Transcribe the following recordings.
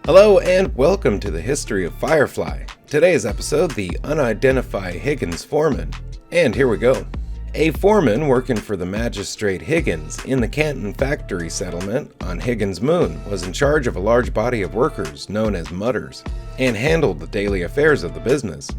Hello and welcome to the history of Firefly. Today's episode, the Unidentified Higgins Foreman. And here we go. A foreman working for the Magistrate Higgins in the Canton factory settlement on Higgins Moon was in charge of a large body of workers known as mutters and handled the daily affairs of the business.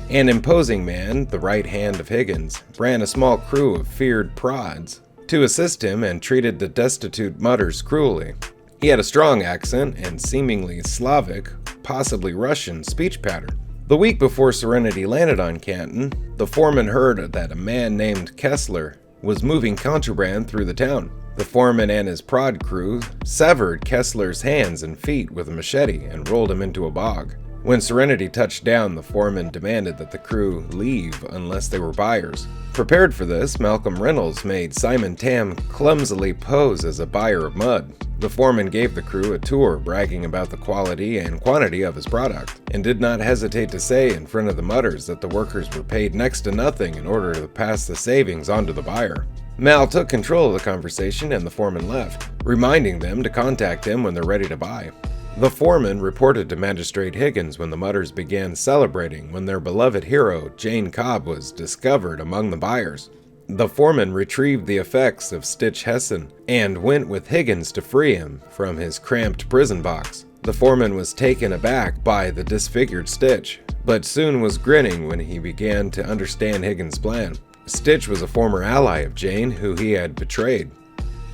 An imposing man, the right hand of Higgins, ran a small crew of feared prods to assist him and treated the destitute mutters cruelly. He had a strong accent and seemingly Slavic, possibly Russian, speech pattern. The week before Serenity landed on Canton, the foreman heard that a man named Kessler was moving contraband through the town. The foreman and his prod crew severed Kessler's hands and feet with a machete and rolled him into a bog. When Serenity touched down, the foreman demanded that the crew leave unless they were buyers. Prepared for this, Malcolm Reynolds made Simon Tam clumsily pose as a buyer of mud. The foreman gave the crew a tour bragging about the quality and quantity of his product, and did not hesitate to say in front of the mutters that the workers were paid next to nothing in order to pass the savings on to the buyer. Mal took control of the conversation and the foreman left, reminding them to contact him when they're ready to buy. The foreman reported to Magistrate Higgins when the mutters began celebrating when their beloved hero, Jane Cobb, was discovered among the buyers. The foreman retrieved the effects of Stitch Hessen and went with Higgins to free him from his cramped prison box. The foreman was taken aback by the disfigured Stitch, but soon was grinning when he began to understand Higgins' plan. Stitch was a former ally of Jane who he had betrayed.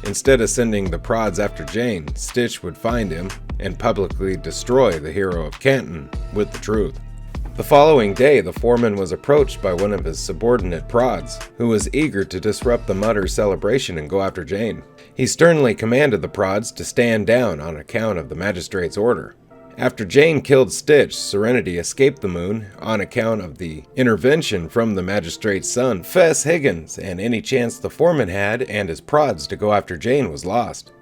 Instead of sending the prods after Jane, Stitch would find him and publicly destroy the hero of Canton with the truth. The following day, the foreman was approached by one of his subordinate prods, who was eager to disrupt the mutters' celebration and go after Jane. He sternly commanded the prods to stand down on account of the magistrate's order. After Jane killed Stitch, Serenity escaped the moon on account of the intervention from the magistrate's son, Fess Higgins, and any chance the foreman had and his prods to go after Jane was lost.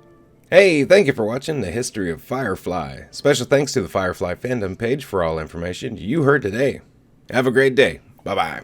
Hey, thank you for watching the history of Firefly. Special thanks to the Firefly fandom page for all information you heard today. Have a great day. Bye-bye.